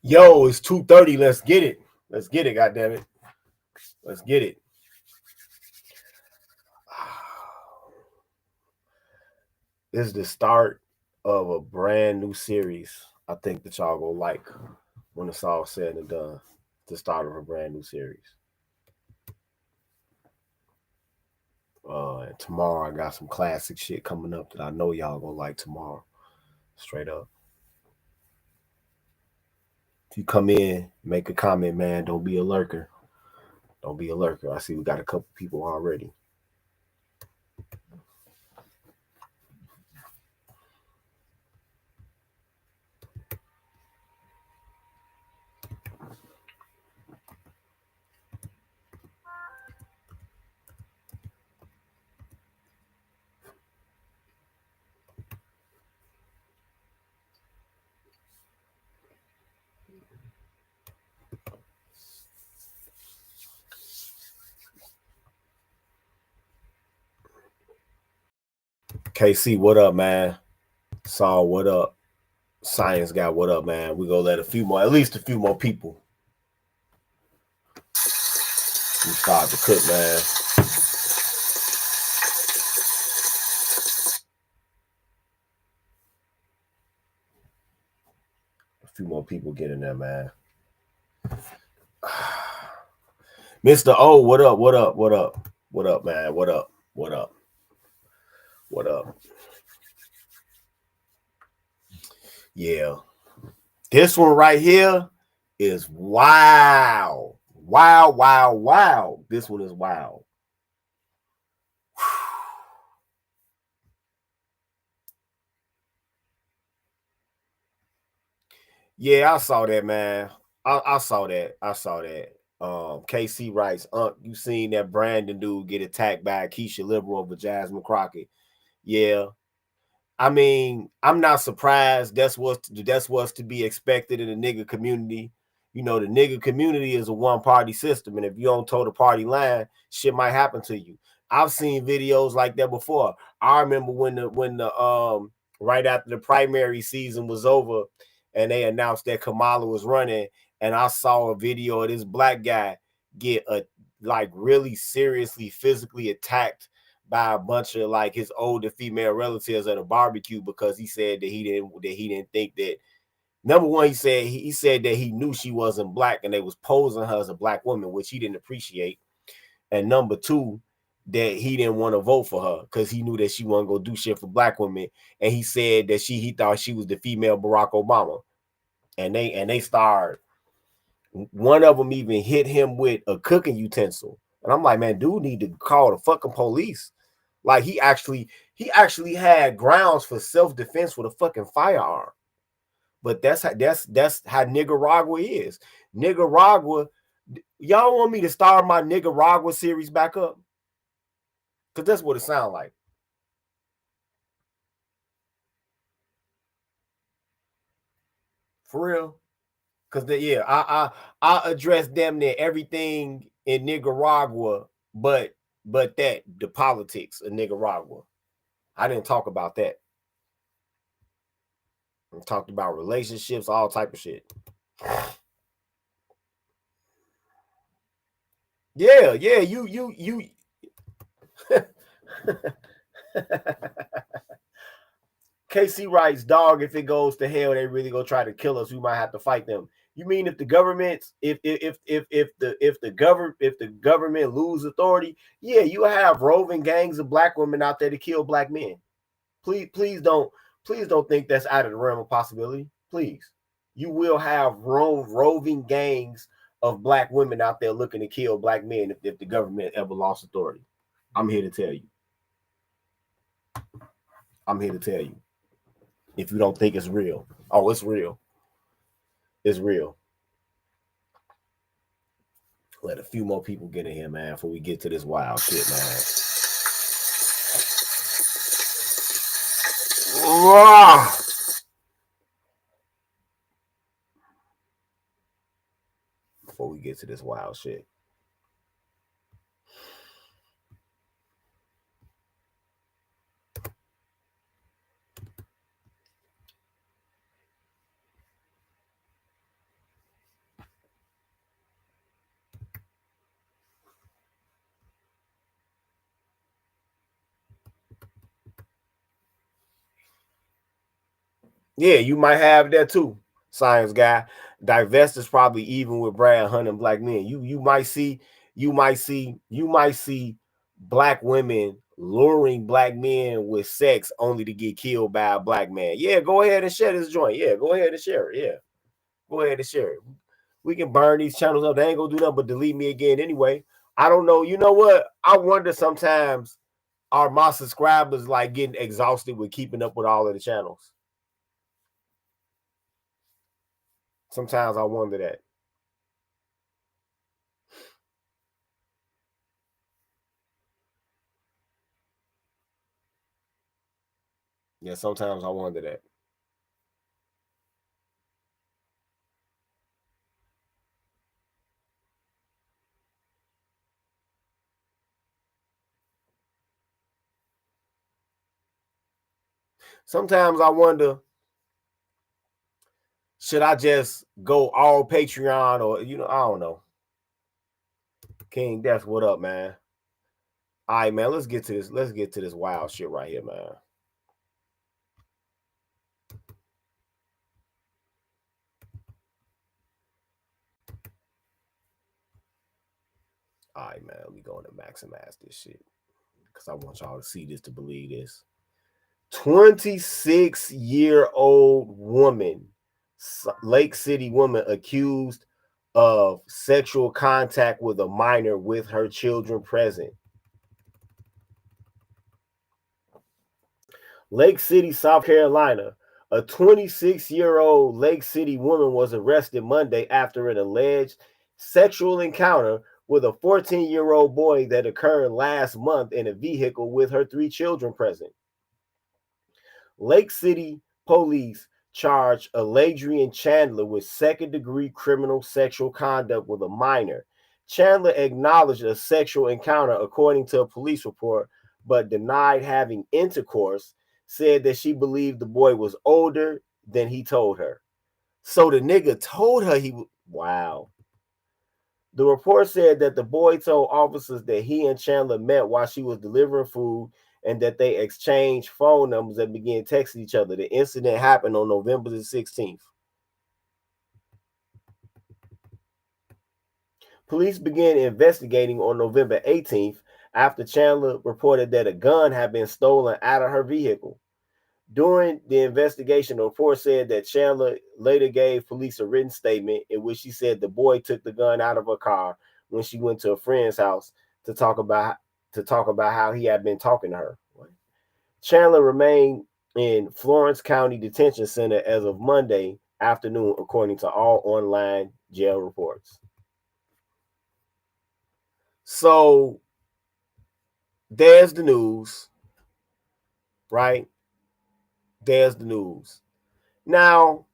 Yo, it's 2:30. Let's get it. Let's get it, goddammit. Let's get it. This is the start of a brand new series. I think that y'all gonna like when it's all said and done. The start of a brand new series. And tomorrow I got some classic shit coming up that I know y'all gonna like tomorrow. Straight up. If you come in, make a comment, man. Don't be a lurker. Don't be a lurker. I see we got a couple people already. KC, what up, man? Saul, what up? Science guy, what up, man? We gonna let at least a few more people. We start to cook, man. A few more people get in there, man. Mr. O, what up? What up? What up? What up, man? What up? What up? What up? Yeah. This one right here is wow. Wow, wow, wow. This one is wow. Yeah, I saw that, man. I saw that. I saw that. KC writes, you seen that Brandon dude get attacked by a Keisha liberal over Jasmine Crockett. Yeah. I mean, I'm not surprised. That's what's to be expected in the nigga community. You know, the nigga community is a one-party system, and if you don't toe the party line, shit might happen to you. I've seen videos like that before. I remember when the right after the primary season was over, and they announced that Kamala was running, and I saw a video of this black guy get really seriously physically attacked by a bunch of like his older female relatives at a barbecue because he said that he didn't think that. Number one, he said that he knew she wasn't black and they was posing her as a black woman, which he didn't appreciate. And number two, that he didn't want to vote for her because he knew that she wasn't gonna do shit for black women. And he said that he thought she was the female Barack Obama. And they started. One of them even hit him with a cooking utensil. And I'm like, man, dude need to call the fucking police. Like he actually had grounds for self-defense with a fucking firearm. But that's how Nicaragua is. Nicaragua, y'all want me to start my Nicaragua series back up? Because that's what it sounds like. For real. Because yeah, I address damn near everything in Nicaragua, but the politics of Nicaragua. I didn't talk about that. I talked about relationships, all type of shit. Yeah, you. KC writes, dog, if it goes to hell, they really gonna try to kill us. We might have to fight them. You mean if the government, if the government lose authority, yeah, you have roving gangs of black women out there to kill black men. Please don't think that's out of the realm of possibility. Please. You will have roving gangs of black women out there looking to kill black men if the government ever lost authority. I'm here to tell you. I'm here to tell you. If you don't think it's real. Oh, it's real. It's real. Let a few more people get in here, man, before we get to this wild shit, man. Before we get to this wild shit. Yeah, you might have that too, science guy. Divest is probably even with Brad hunting black men. You might see black women luring black men with sex only to get killed by a black man. Yeah, go ahead and share this joint. Yeah, go ahead and share it. Yeah, go ahead and share it. We can burn these channels up. They ain't gonna do nothing but delete me again anyway. I don't know. You know what? I wonder sometimes, are my subscribers like getting exhausted with keeping up with all of the channels? Sometimes I wonder that. Yeah, sometimes I wonder that. Sometimes I wonder, should I just go all Patreon, or I don't know. King Death, what up, man? All right, man. Let's get to this. Let's get to this wild shit right here, man. All right, man. We going to maximize this shit because I want y'all to see this to believe this. 26-year-old woman, Lake City woman, accused of sexual contact with a minor with her children present. Lake City, South Carolina. A 26-year-old Lake City woman was arrested Monday after an alleged sexual encounter with a 14-year-old boy that occurred last month in a vehicle with her 3 children present. Lake City police charged Aladrian Chandler with second-degree criminal sexual conduct with a minor. Chandler acknowledged a sexual encounter, according to a police report, but denied having intercourse, said that she believed the boy was older than he told her. So the nigga told her he was. Wow. The report said that the boy told officers that he and Chandler met while she was delivering food and that they exchanged phone numbers and began texting each other. The incident happened on November the 16th. Police began investigating on November 18th after Chandler reported that a gun had been stolen out of her vehicle. During the investigation, the report said that Chandler later gave police a written statement in which she said the boy took the gun out of her car when she went to a friend's house to talk about how he had been talking to her. Chandler remained in Florence County Detention Center as of Monday afternoon, according to all online jail reports. So there's the news, right? There's the news. Now,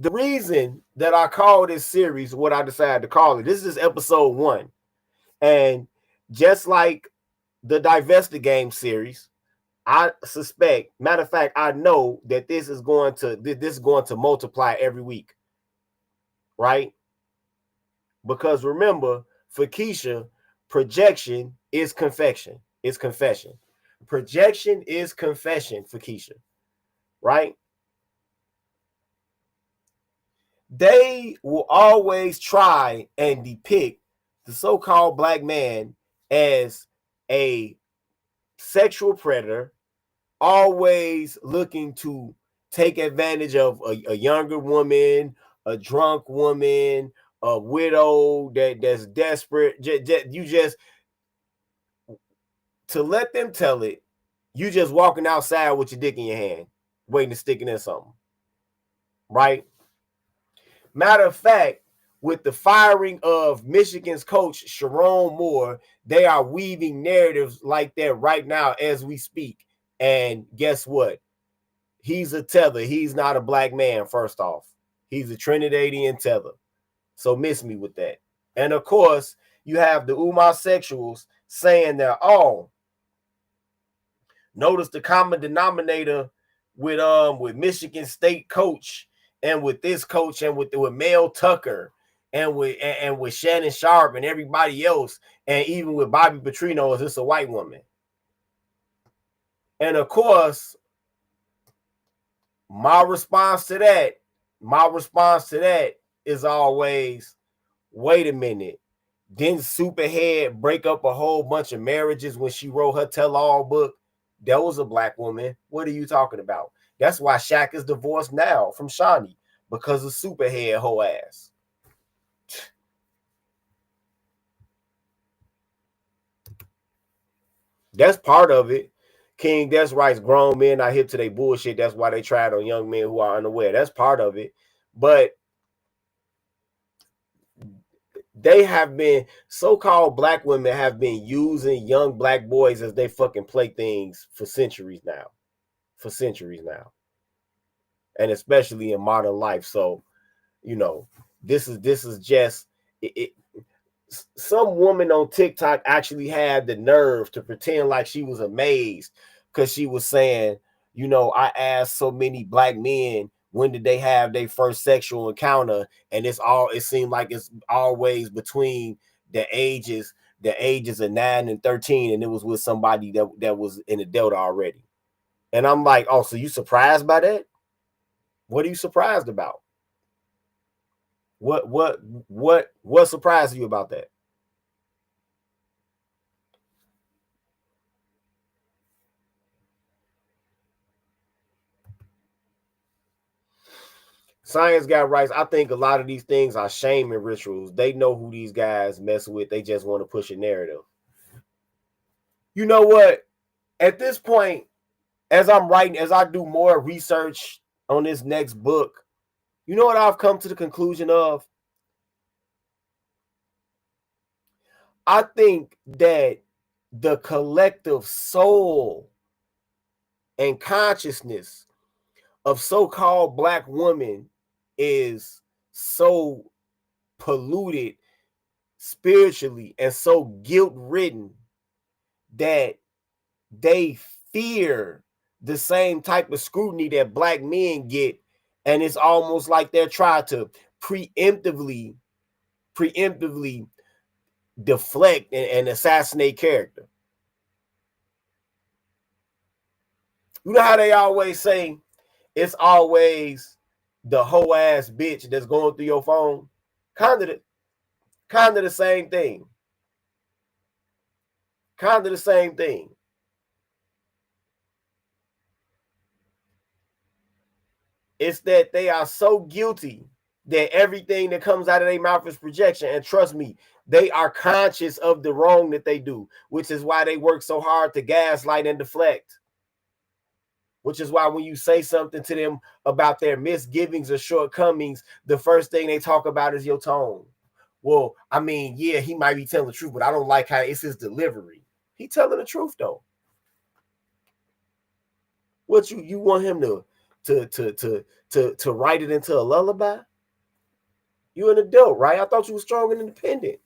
the reason that I call this series what I decided to call it, this is episode 1. And just like the Divested Game series, I suspect, matter of fact, I know that this is going to multiply every week, right? Because remember, for Keisha, projection is confession. It's confession. Projection is confession for Keisha, right? They will always try and depict the so-called black man as a sexual predator, always looking to take advantage of a younger woman, a drunk woman, a widow that's desperate. You just to let them tell it, you just walking outside with your dick in your hand, waiting to stick it in something, right? Matter of fact, with the firing of Michigan's coach, Sharon Moore, they are weaving narratives like that right now as we speak. And guess what? He's a tether. He's not a black man, first off. He's a Trinidadian tether. So miss me with that. And of course, you have the homosexuals saying that, oh, notice the common denominator with Michigan State coach and with this coach and with Mel Tucker and with Shannon Sharp and everybody else, and even with Bobby Petrino, is this a white woman? And of course, my response to that is always, wait a minute. Didn't Superhead break up a whole bunch of marriages when she wrote her tell-all book? That was a black woman. What are you talking about? That's why Shaq is divorced now from Shawnee, because of Superhead whole ass. That's part of it. King, that's right. Grown men are hip to their bullshit. That's why they tried on young men who are unaware. That's part of it. But they have been, so-called black women have been using young black boys as they fucking playthings for centuries now. For centuries now. And especially in modern life. So, you know, this is just it. Some woman on TikTok actually had the nerve to pretend like she was amazed because she was saying, you know, I asked so many black men when did they have their first sexual encounter, and it seemed like it's always between the ages of 9 and 13, and it was with somebody that was an adult already. And I'm like, oh, so you surprised by that? What are you surprised about? What surprised you about that? Science got rights. I think a lot of these things are shaming rituals. They know who these guys mess with. They just want to push a narrative. You know what? At this point, as I do more research on this next book, you know what I've come to the conclusion of? I think that the collective soul and consciousness of so-called black women is so polluted spiritually and so guilt-ridden that they fear the same type of scrutiny that black men get, and it's almost like they're trying to preemptively deflect and assassinate character. You know how they always say it's always the whole ass bitch that's going through your phone? Kind of the same thing. Kind of the same thing. It's that they are so guilty that everything that comes out of their mouth is projection. And trust me, they are conscious of the wrong that they do, which is why they work so hard to gaslight and deflect. Which is why when you say something to them about their misgivings or shortcomings, the first thing they talk about is your tone. Well, I mean, yeah, he might be telling the truth, but I don't like how it's his delivery. He telling the truth though. What you want him to write it into a lullaby? You're an adult, right? I thought you were strong and independent.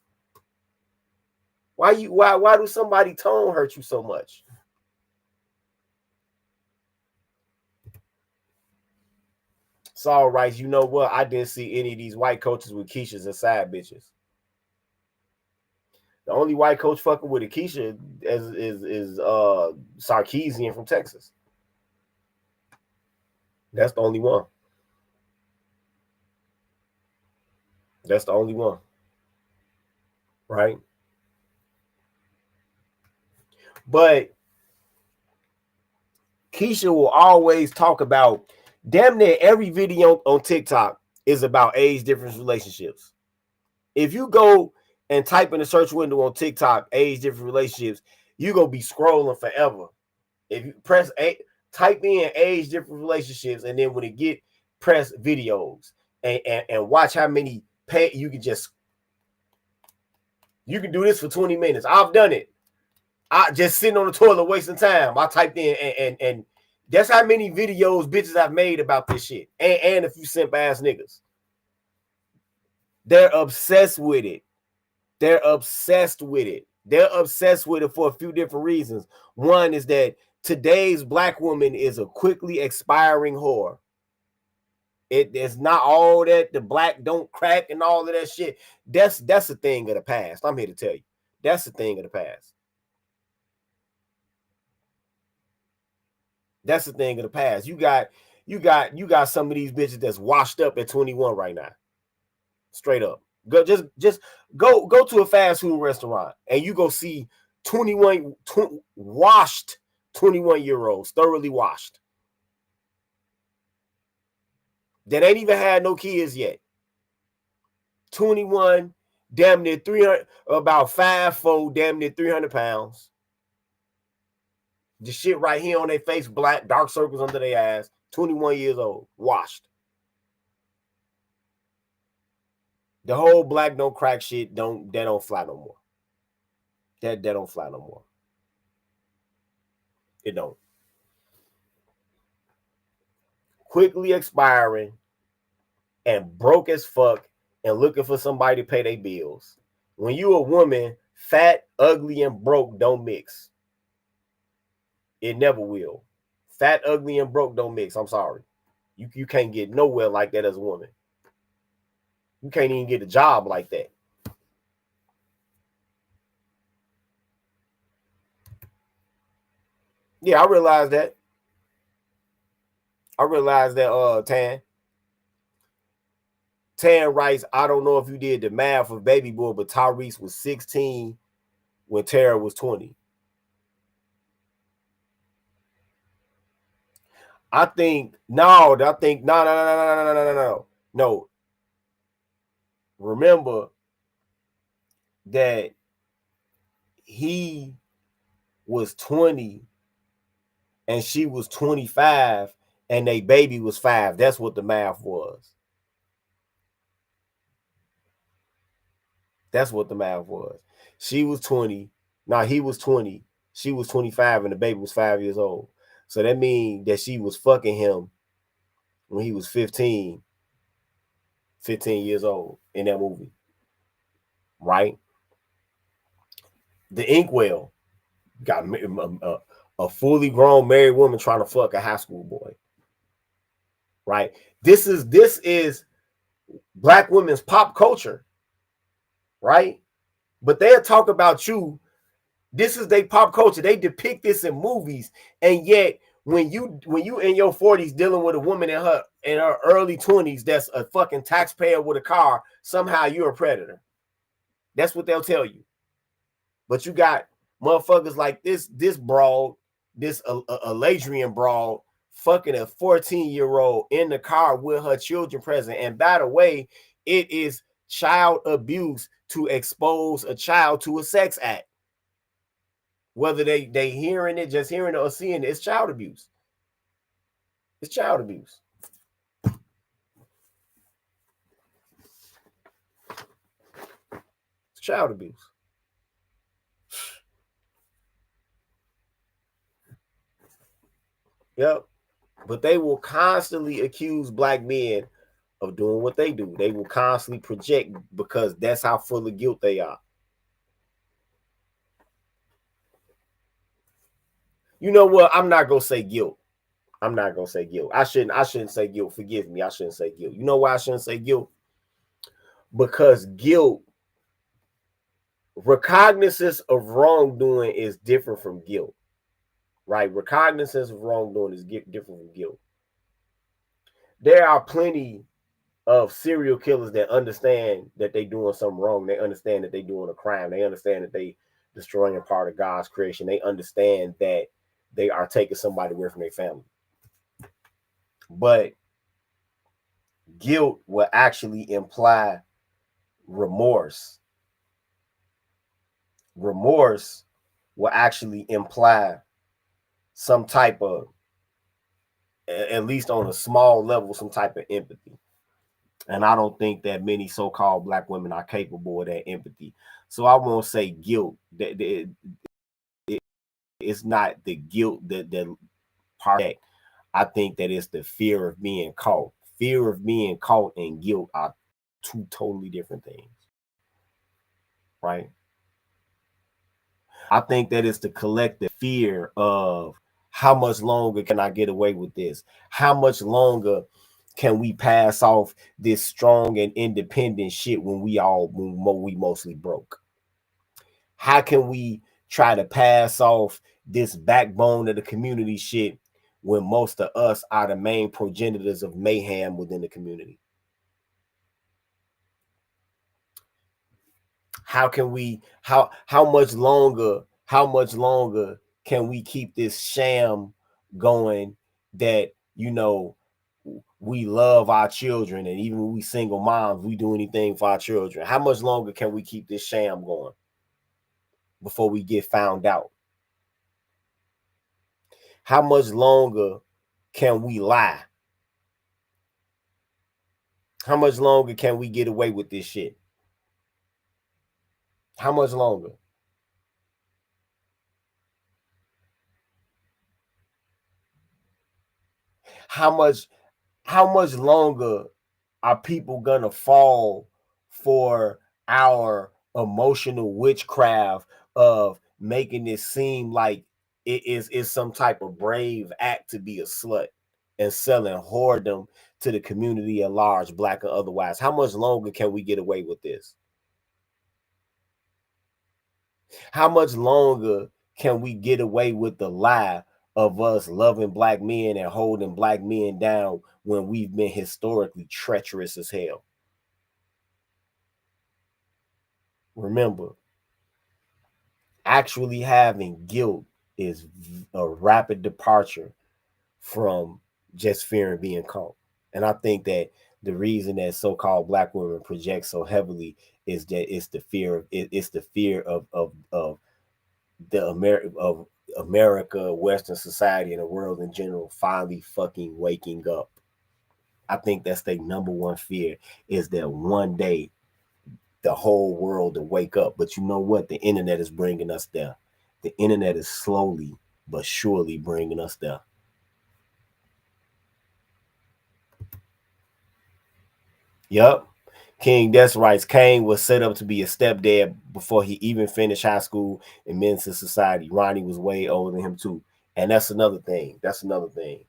Why do somebody tone hurt you so much? It's all right. You know what? I didn't see any of these white coaches with Keishas and side bitches. The only white coach fucking with a Keisha is Sarkeesian from Texas. That's the only one. That's the only one. Right? But Keisha will always talk about, damn near every video on TikTok is about age difference relationships. If you go and type in the search window on TikTok, age difference relationships, you're going to be scrolling forever. If you type in age different relationships, and then when it get, press videos and watch how many you can do this for 20 minutes. I've done it. I just sitting on the toilet wasting time. I typed in and that's how many videos bitches I've made about this shit. And a few simp ass niggas. They're obsessed with it. They're obsessed with it. They're obsessed with it for a few different reasons. One is that today's black woman is a quickly expiring whore. It's not all that the black don't crack and all of that shit. That's a thing of the past. I'm here to tell you. That's a thing of the past. That's the thing of the past. You got You got some of these bitches that's washed up at 21 right now. Straight up. Just go to a fast food restaurant and you go see 21 washed 21-year-olds, thoroughly washed. That ain't even had no kids yet. 21, damn near 300, about 5'4", damn near 300 pounds. The shit right here on their face, black, dark circles under their eyes. 21 years old, washed. The whole black don't crack shit don't fly no more. That don't fly no more. It don't. Quickly expiring and broke as fuck and looking for somebody to pay their bills. When you a woman, fat, ugly, and broke don't mix. It never will. Fat, ugly, and broke don't mix. I'm sorry. You can't get nowhere like that as a woman. You can't even get a job like that. Yeah, I realized that. Tan writes, I don't know if you did the math of Baby Boy, but Tyrese was 16 when Tara was 20. I think no. Remember that he was 20 and she was 25 and they baby was 5. That's what the math was. That's what the math was. She was 20. Now he was 20. She was 25 and the baby was 5 years old. So that means that she was fucking him when he was 15 years old in that movie. Right? The Inkwell got a fully grown married woman trying to fuck a high school boy. Right? This is black women's pop culture. Right? But they'll talk about you. This is their pop culture. They depict this in movies, and yet when you in your 40s dealing with a woman in her early 20s that's a fucking taxpayer with a car, somehow you're a predator. That's what they'll tell you. But you got motherfuckers like this broad, this Ladrian broad, fucking a 14-year-old in the car with her children present. And by the way, it is child abuse to expose a child to a sex act. Whether they hearing it, just hearing it or seeing it, it's child abuse. It's child abuse. It's child abuse. Yep. But they will constantly accuse black men of doing what they do. They will constantly project because that's how full of guilt they are. You know what? I'm not gonna say guilt. I shouldn't say guilt. Forgive me. I shouldn't say guilt. You know why I shouldn't say guilt? Because guilt, recognizance of wrongdoing is different from guilt. Right? Recognizance of wrongdoing is different from guilt. There are plenty of serial killers that understand that they're doing something wrong. They understand that they're doing a crime. They understand that they destroying a part of God's creation. They understand that they are taking somebody away from their family. But guilt will actually imply remorse. Remorse will actually imply some type of, at least on a small level, some type of empathy. And I don't think that many so-called black women are capable of that empathy. So I won't say guilt. It's not the guilt that part. I think that it's the fear of being caught. Fear of being caught and guilt are two totally different things. Right? I think that it's the collective fear of how much longer can I get away with this? How much longer can we pass off this strong and independent shit when we mostly broke? How can we try to pass off this backbone of the community shit when most of us are the main progenitors of mayhem within the community? How can we how much longer can we keep this sham going that we love our children, and even when we single moms, we do anything for our children? How much longer can we keep this sham going before we get found out? How much longer can we lie? How much longer can we get away with this shit? How much longer? How much how much longer are people gonna fall for our emotional witchcraft of making it seem like it is some type of brave act to be a slut and selling whoredom to the community at large, black or otherwise? How much longer can we get away with this? How much longer can we get away with the lie of us loving black men and holding black men down when we've been historically treacherous as hell? Remember, actually having guilt is a rapid departure from just fearing being caught. And I think that the reason that so-called black women project so heavily is that it's the fear of of America, Western society, and the world in general finally fucking waking up. I think that's their number one fear, is that one day the whole world to wake up. But you know what? The internet is bringing us there. The internet is slowly but surely bringing us there. Yup. King, that's right. Kane was set up to be a stepdad before he even finished high school and Men's Society. Ronnie was way older than him too. And that's another thing. That's another thing.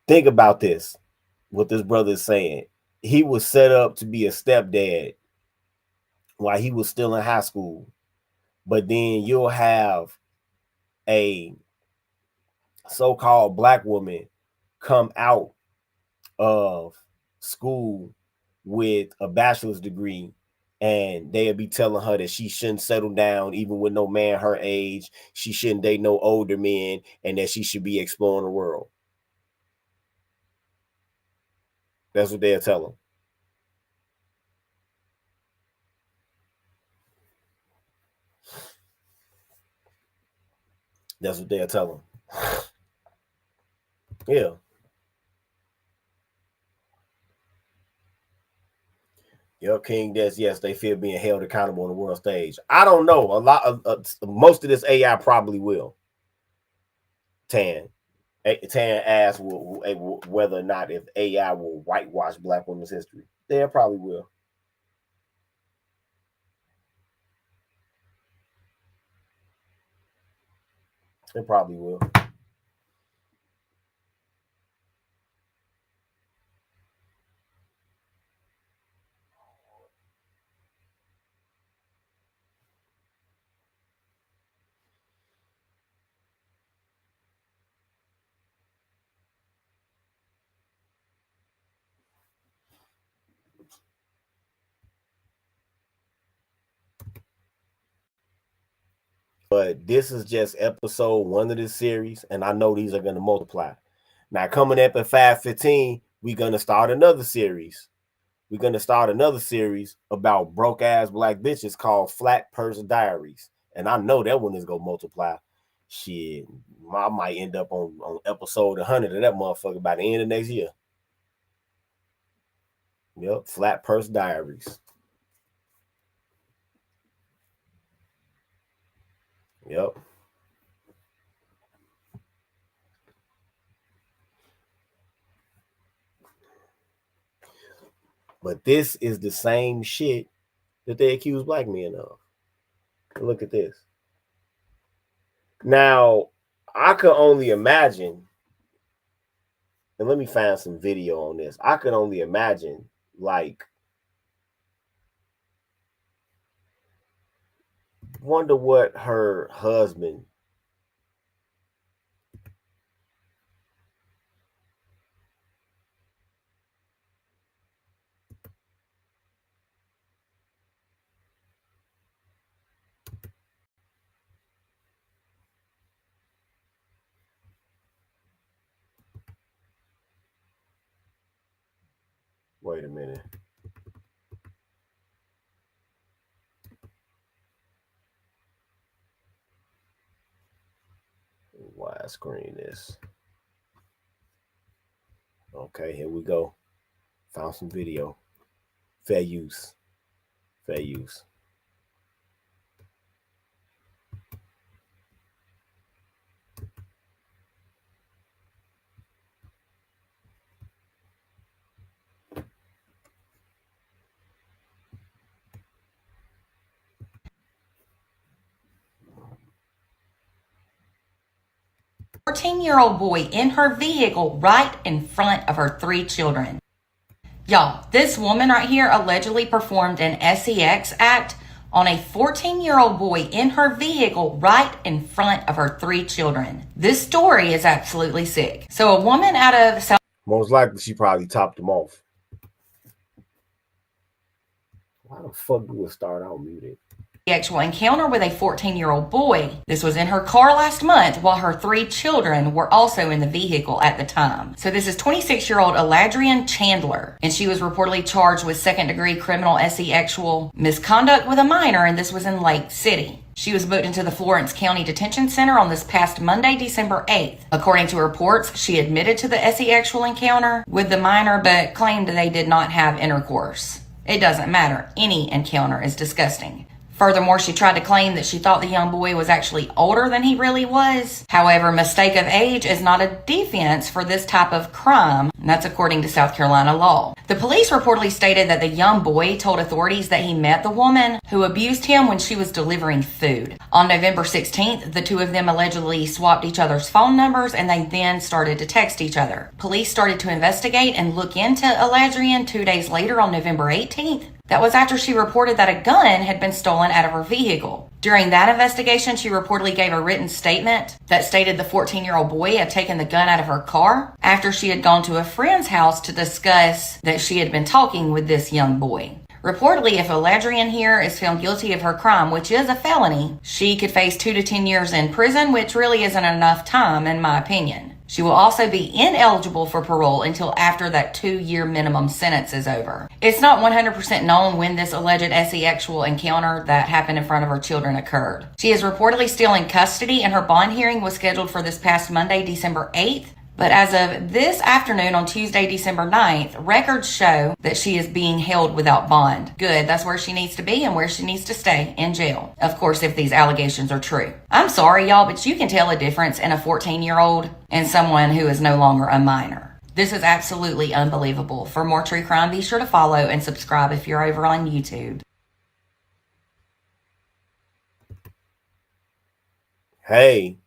Think about this, what this brother is saying. He was set up to be a stepdad while he was still in high school. But then you'll have a so-called black woman come out of school with a bachelor's degree, and they'll be telling her that she shouldn't settle down even with no man her age, she shouldn't date no older men, and that she should be exploring the world. That's what they'll tell them. That's what they'll tell them. Yeah. Your King, that's yes, they fear being held accountable on the world stage. I don't know. A lot of most of this AI probably will. Tan. Tan asked whether or not if AI will whitewash black women's history. Yeah, it probably will. It probably will. But this is just episode one of this series, and I know these are going to multiply. Now, coming up at 5:15, we're going to start another series. We're going to start another series about broke ass black bitches called Flat Purse Diaries. And I know that one is going to multiply. Shit, I might end up on episode 100 of that motherfucker by the end of next year. Yep, Flat Purse Diaries. Yep. But this is the same shit that they accuse black men of. Look at this. Now, I could only imagine, and let me find some video on this. I could only imagine, like, wonder what her husband Wait a minute. Widescreen this. Okay, here we go. Found some video. Fair use. Fair use. A 14-year-old boy in her vehicle right in front of her 3 children. Y'all, this woman right here allegedly performed an sex act on a 14-year-old boy in her vehicle right in front of her 3 children. This story is absolutely sick. So a woman out of South... Most likely she probably topped them off. Why the fuck do it start out muted? The actual encounter with a 14-year-old boy. This was in her car last month while her 3 children were also in the vehicle at the time. So this is 26-year-old Eladrian Chandler, and she was reportedly charged with second-degree criminal sexual misconduct with a minor, and this was in Lake City. She was booked into the Florence County Detention Center on this past Monday, December 8th. According to reports, she admitted to the sexual encounter with the minor, but claimed they did not have intercourse. It doesn't matter. Any encounter is disgusting. Furthermore, she tried to claim that she thought the young boy was actually older than he really was. However, mistake of age is not a defense for this type of crime, and that's according to South Carolina law. The police reportedly stated that the young boy told authorities that he met the woman who abused him when she was delivering food. On November 16th, the two of them allegedly swapped each other's phone numbers, and they then started to text each other. Police started to investigate and look into Eladrian 2 days later on November 18th. That was after she reported that a gun had been stolen out of her vehicle. During that investigation, she reportedly gave a written statement that stated the 14-year-old boy had taken the gun out of her car after she had gone to a friend's house to discuss that she had been talking with this young boy. Reportedly, if Eladrian here is found guilty of her crime, which is a felony, she could face 2 to 10 years in prison, which really isn't enough time in my opinion. She will also be ineligible for parole until after that 2-year minimum sentence is over. It's not 100% known when this alleged sexual encounter that happened in front of her children occurred. She is reportedly still in custody, and her bond hearing was scheduled for this past Monday, December 8th. But as of this afternoon on Tuesday, December 9th, records show that she is being held without bond. Good, that's where she needs to be and where she needs to stay, in jail. Of course, if these allegations are true. I'm sorry, y'all, but you can tell a difference in a 14-year-old and someone who is no longer a minor. This is absolutely unbelievable. For more true crime, be sure to follow and subscribe if you're over on YouTube. Hey.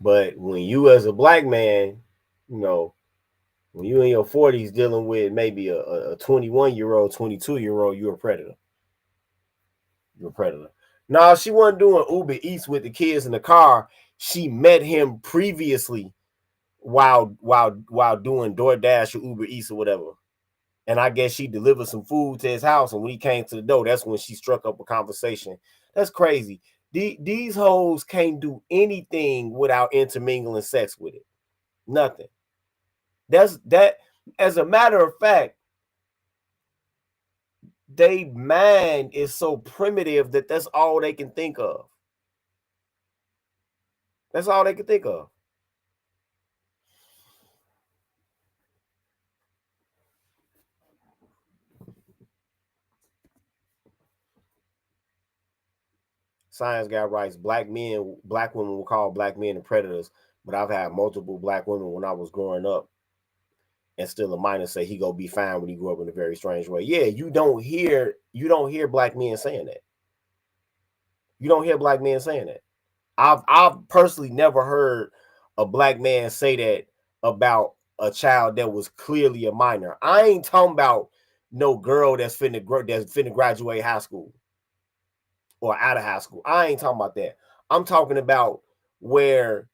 But when you as a black man, you know, when you in your 40s dealing with maybe a 21-year-old, 22-year-old, you're a predator. You're a predator. No, she wasn't doing Uber Eats with the kids in the car. She met him previously while doing DoorDash or Uber Eats or whatever. And I guess she delivered some food to his house. And when he came to the door, that's when she struck up a conversation. That's crazy. These hoes can't do anything without intermingling sex with it. Nothing. That. As a matter of fact, they mind is so primitive that that's all they can think of. That's all they can think of. Science guy writes, black women will call black men the predators, but I've had multiple black women when I was growing up and still a minor say he go be fine when he grew up in a very strange way. Yeah, you don't hear black men saying that. You don't hear black men saying that. I've personally never heard a black man say that about a child that was clearly a minor. I ain't talking about no girl that's finna graduate high school or out of high school. I ain't talking about that. I'm talking about where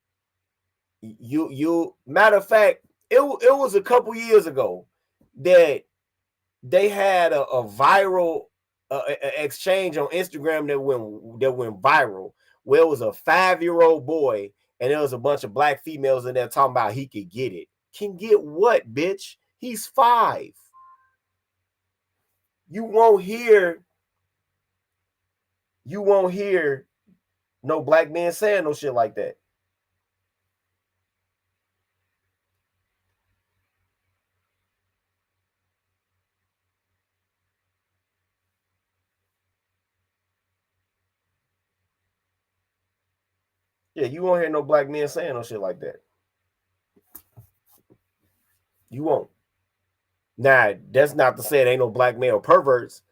you matter of fact, it was a couple years ago that they had a viral exchange on Instagram that went viral, where it was a 5-year-old boy and there was a bunch of black females in there talking about he could get it. Can get what, bitch? He's 5. You won't hear no black men saying no shit like that. Yeah, you won't hear no black men saying no shit like that. You won't. Now, that's not to say there ain't no black male perverts,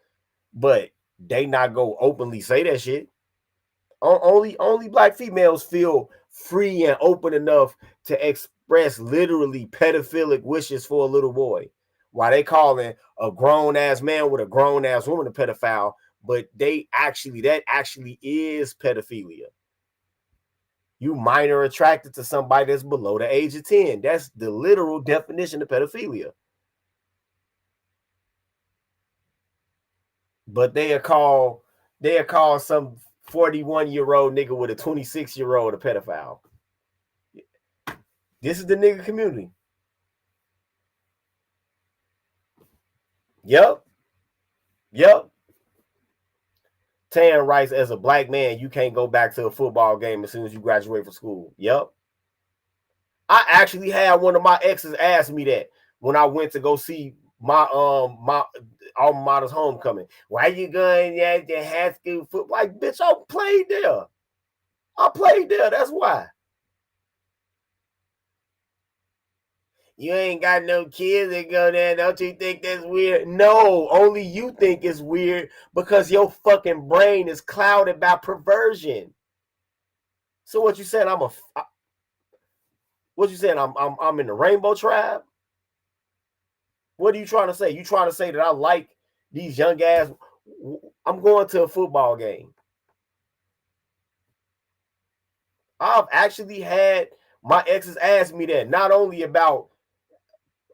but they not go openly say that shit. Only black females feel free and open enough to express literally pedophilic wishes for a little boy. Why they calling a grown ass man with a grown ass woman a pedophile, but that actually is pedophilia. You minor attracted to somebody that's below the age of 10. That's the literal definition of pedophilia. But they'll call some 41-year-old nigga with a 26-year-old a pedophile. This is the nigga community. Yep. Tan writes, as a black man, you can't go back to a football game as soon as you graduate from school. Yep. I actually had one of my exes ask me that when I went to go see my alma mater's homecoming. Why you going there to high school football? Like, bitch, I played there. That's why. You ain't got no kids that go there. Don't you think that's weird? No, only you think it's weird because your fucking brain is clouded by perversion. So what you said? What you saying? I'm in the rainbow tribe? What are you trying to say? You trying to say that I like these young ass? I'm going to a football game. I've actually had my exes ask me that, not only about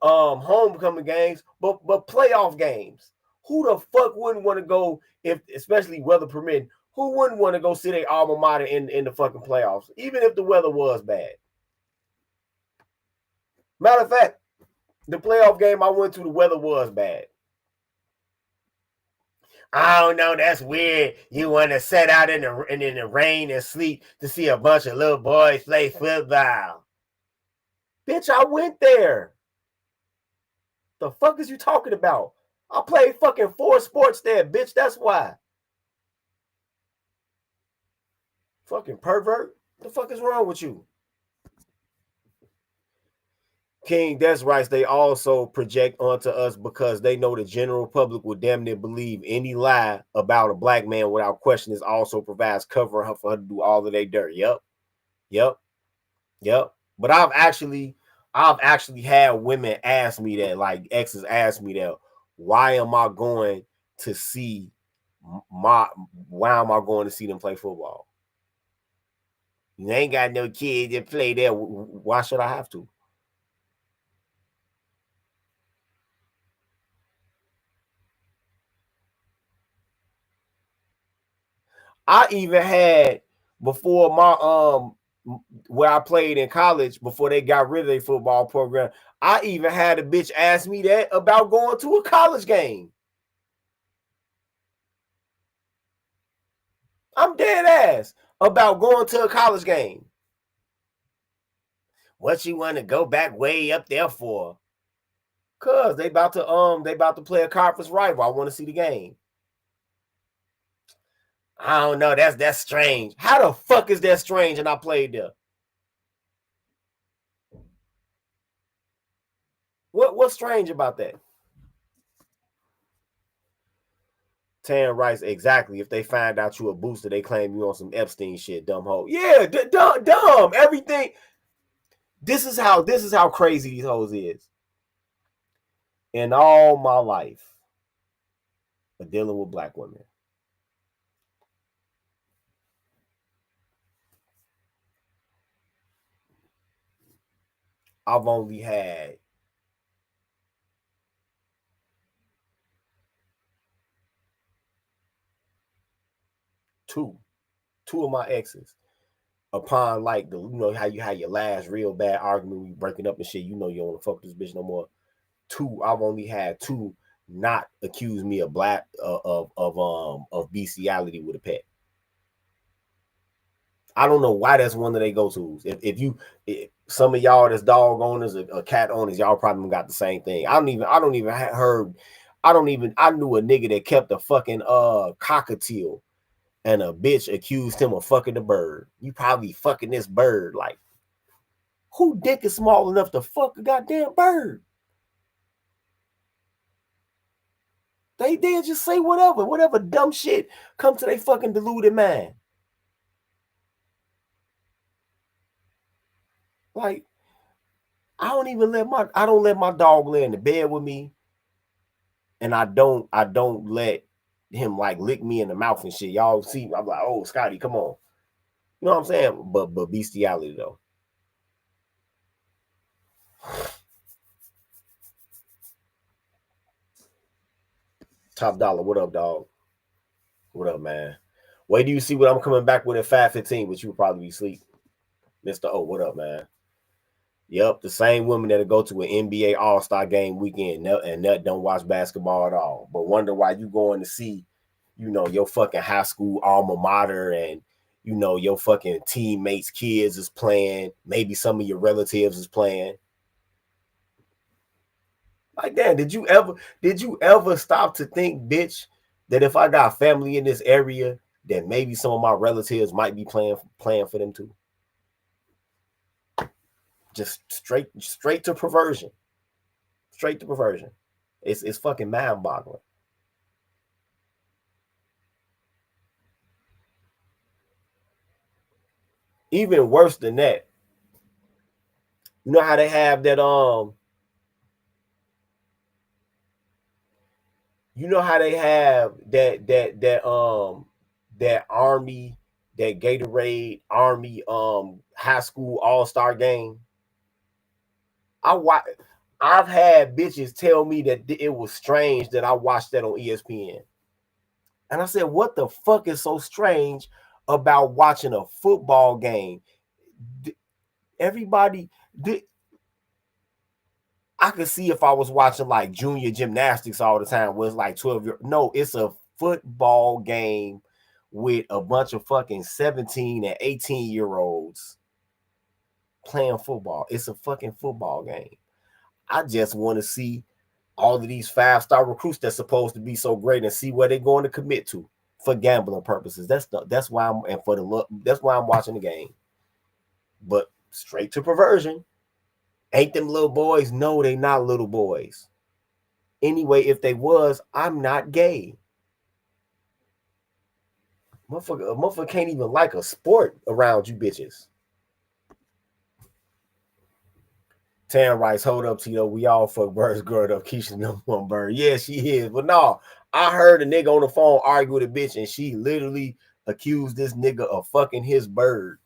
homecoming games, but playoff games. Who the fuck wouldn't want to go, if especially weather permitting? Who wouldn't want to go see their alma mater in the fucking playoffs, even if the weather was bad? Matter of fact, the playoff game I went to, the weather was bad. I don't know, that's weird. You want to sit out in the rain and sleet to see a bunch of little boys play football. Bitch, I went there. The fuck is you talking about? I played fucking 4 sports there, bitch. That's why. Fucking pervert. The fuck is wrong with you? King, that's right. They also project onto us because they know the general public will damn near believe any lie about a black man without question. This also provides cover for her to do all of their dirt. Yep. But I've actually had women ask me that, like exes ask me that, why am I going to see why am I going to see them play football? You ain't got no kids that play there. Why should I have to? I even had, before my where I played in college, before they got rid of their football program, I even had a bitch ask me that about going to a college game. I'm dead ass about going to a college game. What you want to go back way up there for? Cause they about to play a conference rival. I want to see the game. I don't know. That's strange. How the fuck is that strange? And I played there. What's strange about that? Tan writes, exactly. If they find out you a booster, they claim you on some Epstein shit, dumb hoe. Yeah, dumb. Everything. This is how crazy these hoes is. In all my life of dealing with black women, I've only had two of my exes. Upon, like, the, you know how you had your last real bad argument when you breaking up and shit, you know you don't want to fuck with this bitch no more. I've only had two not accuse me of of bestiality with a pet. I don't know why that's one of they go-tos. If some of y'all that's dog owners or cat owners, y'all probably got the same thing. I don't even heard. I knew a nigga that kept a fucking cockatiel, and a bitch accused him of fucking the bird. You probably fucking this bird. Like, who dick is small enough to fuck a goddamn bird? They just say whatever dumb shit come to their fucking deluded mind. Like, I don't let my dog lay in the bed with me, and I don't let him like lick me in the mouth and shit. Y'all see, I'm like, oh, Scotty, come on. You know what I'm saying? But bestiality though. Top dollar, what up, dog? What up, man? Wait do you see what I'm coming back with at 5:15, but you would probably be asleep. Mr. O, what up, man? Yep, the same women that go to an NBA All-Star game weekend and that don't watch basketball at all, but wonder why you going to see, your fucking high school alma mater and your fucking teammates' kids is playing. Maybe some of your relatives is playing. Like, damn, did you ever stop to think, bitch, that if I got family in this area, that maybe some of my relatives might be playing for them too? Just straight to perversion. Straight to perversion. It's fucking mind-boggling. Even worse than that, you know how they have that you know how they have that army, that Gatorade Army high school all-star game. I've had bitches tell me that it was strange that I watched that on ESPN. And I said, what the fuck is so strange about watching a football game? Everybody, I could see if I was watching like junior gymnastics all the time, where it's like 12 years. No, it's a football game with a bunch of fucking 17 and 18-year-olds playing football. It's a fucking football game. I just want to see all of these 5-star recruits that's supposed to be so great and see where they're going to commit to for gambling purposes. That's why I'm watching the game. But straight to perversion. Ain't them little boys? No, they not little boys. Anyway, if they was, I'm not gay. Motherfucker can't even like a sport around you bitches. Tan Rice, hold up, Tito. We all fuck birds growing up. Keisha's number one bird. Yeah, she is. But no, I heard a nigga on the phone argue with a bitch, and she literally accused this nigga of fucking his bird.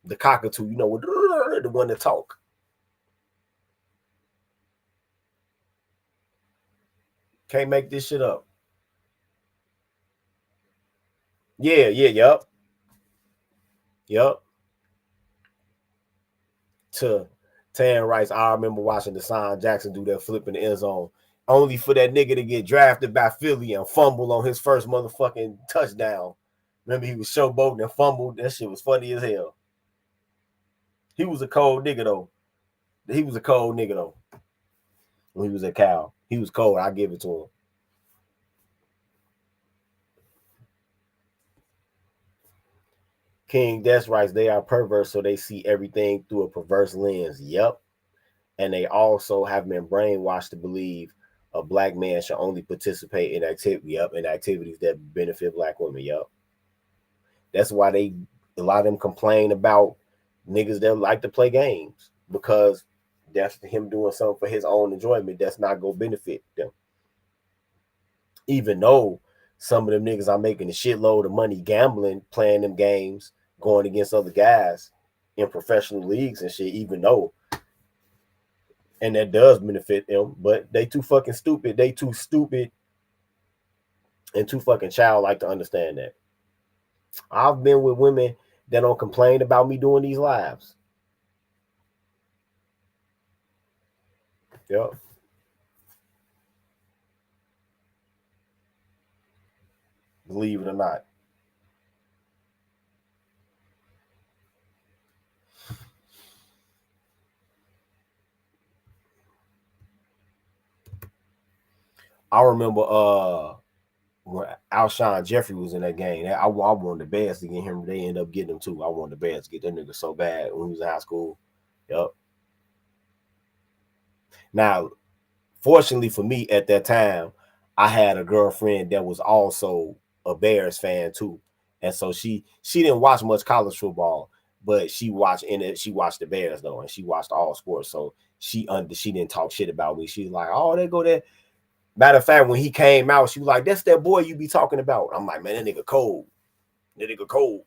The cockatoo, the one that talk. Can't make this shit up. Yeah, yep. To Tan Rice, I remember watching Deshaun Jackson do that flip in the end zone, only for that nigga to get drafted by Philly and fumble on his first motherfucking touchdown. Remember, he was showboating and fumbled. That shit was funny as hell. He was a cold nigga, though. When he was at Cal. He was cold. I give it to him. King, that's right. They are perverse, so they see everything through a perverse lens. Yep. And they also have been brainwashed to believe a black man should only participate in activities that benefit black women. Yep. That's why a lot of them complain about niggas that like to play games, because that's him doing something for his own enjoyment that's not gonna benefit them. Even though some of them niggas are making a shitload of money gambling, playing them games, going against other guys in professional leagues and shit, even though, and that does benefit them, but they too fucking stupid. They too stupid and too fucking childlike to understand that. I've been with women that don't complain about me doing these lives. Yep. Believe it or not. I remember when Alshon Jeffrey was in that game. I wanted the Bears to get him. They ended up getting him too. I wanted the Bears to get that nigga so bad when he was in high school. Yep. Now, fortunately for me at that time, I had a girlfriend that was also a Bears fan too. And so she didn't watch much college football, but she watched the Bears though, and she watched all sports. So she didn't talk shit about me. She's like, oh, they go there. Matter of fact, when he came out, she was like, that's that boy you be talking about. I'm like, man, that nigga cold. That nigga cold.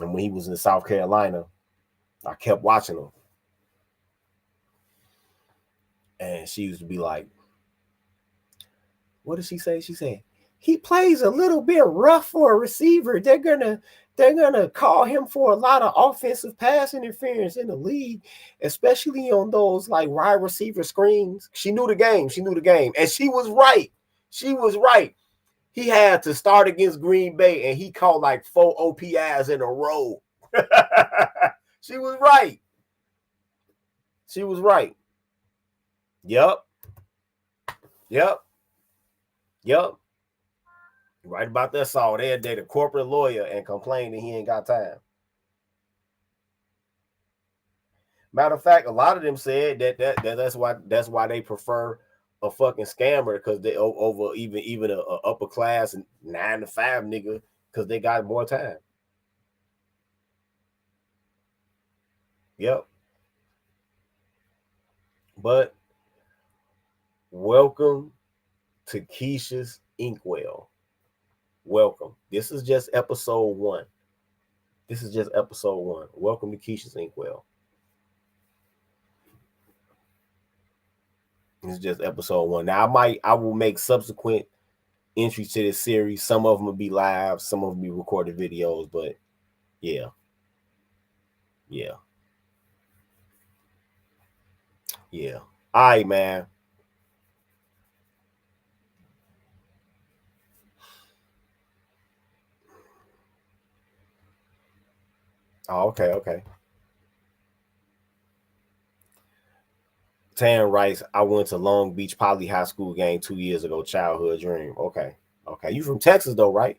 And when he was in South Carolina, I kept watching him. And she used to be like, what did she say? She said, he plays a little bit rough for a receiver. They're gonna call him for a lot of offensive pass interference in the league, especially on those like wide receiver screens. She knew the game. And she was right. He had to start against Green Bay, and he caught like 4 OPIs in a row. She was right. Yep. Right about that saw they date a corporate lawyer and complain that he ain't got time. Matter of fact, a lot of them said that's why they prefer a fucking scammer, because they over even a upper class and 9 to 5 nigga, because they got more time. Yep. But welcome to Keisha's Inkwell. Welcome. This is just episode 1. Welcome to Keisha's Inkwell. This is just episode 1. Now I will make subsequent entries to this series. Some of them will be live, some of them will be recorded videos, but yeah. All right, man. Oh, okay. Tan writes, I went to Long Beach Poly High School game 2 years ago. Childhood dream. Okay. You from Texas though, right?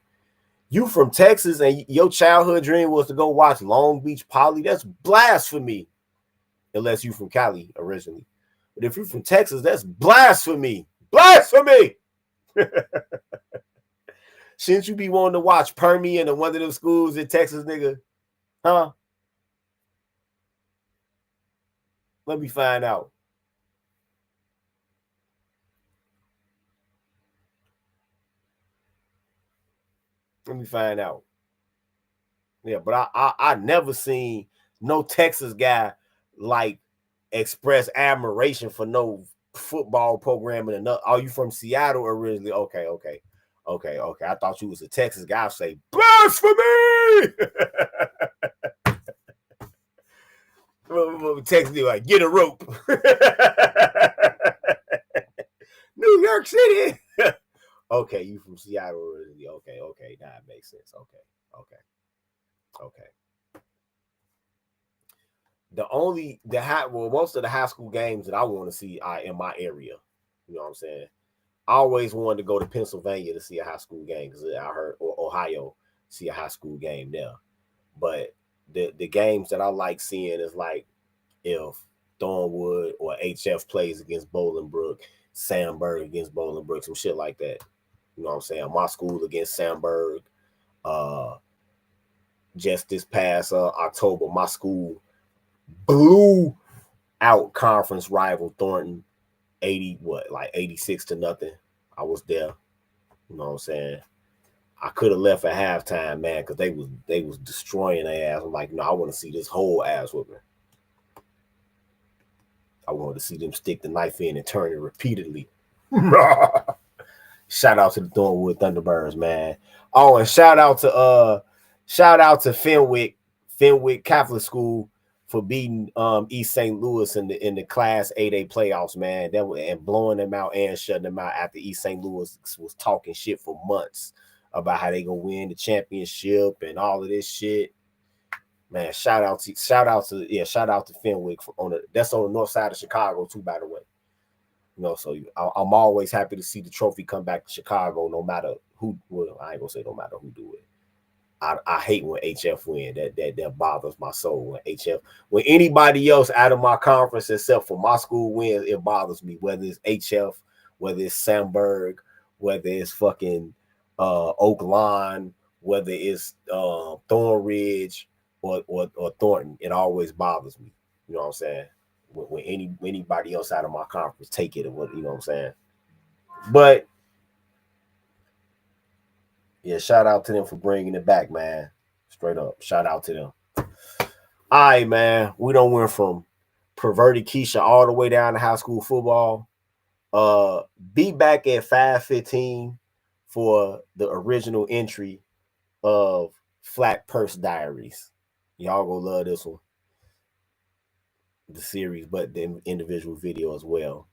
You from Texas, and your childhood dream was to go watch Long Beach Poly? That's blasphemy. Unless you from Cali originally. But if you're from Texas, that's blasphemy. Blasphemy! Shouldn't you be wanting to watch Permian in one of them schools in Texas, nigga? Huh? Let me find out. Yeah, but I never seen no Texas guy like express admiration for no football program and enough. Are you from Seattle originally? Okay. I thought you was a Texas guy. I'd say blasphemy. Text me like, get a rope. New York City. Okay, you from Seattle originally. Okay, that makes sense. Okay. Most of the high school games that I want to see are in my area. You know what I'm saying? I always wanted to go to Pennsylvania to see a high school game, because I heard, or Ohio, see a high school game there. But the games that I like seeing is like if Thornwood or HF plays against Bolingbrook, Sandburg against Bolingbrook, some shit like that. You know what I'm saying? My school against Sandburg. Just this past October, my school blew out conference rival Thornton 86-0. I was there. You know what I'm saying? I could have left at halftime, man, because they was destroying their ass. I'm like, no, I want to see this whole ass whooping. I wanted to see them stick the knife in and turn it repeatedly. Shout out to the Thornwood Thunderbirds, man. Oh, and shout out to Fenwick Catholic School for beating East St. Louis in the Class 8A playoffs, man. And blowing them out and shutting them out after East St. Louis was talking shit for months about how they gonna win the championship and all of this shit. Man, shout out to Fenwick that's on the north side of Chicago too, by the way. So I'm always happy to see the trophy come back to Chicago, no matter who. Well, I ain't gonna say no matter who do it. I hate when HF win. That bothers my soul when anybody else out of my conference except for my school wins, it bothers me. Whether it's HF, whether it's Sandberg, whether it's fucking Oak Lawn, whether it's Thornridge or Thornton, it always bothers me. You know what I'm saying? When anybody else out of my conference take it, or what, you know what I'm saying? But yeah, shout out to them for bringing it back, man. Straight up, shout out to them. All right, man. We don't went from perverted Keisha all the way down to high school football. Be back at 5:15 for the original entry of Flat Purse Diaries. Y'all gonna love this one, the series, but the individual video as well.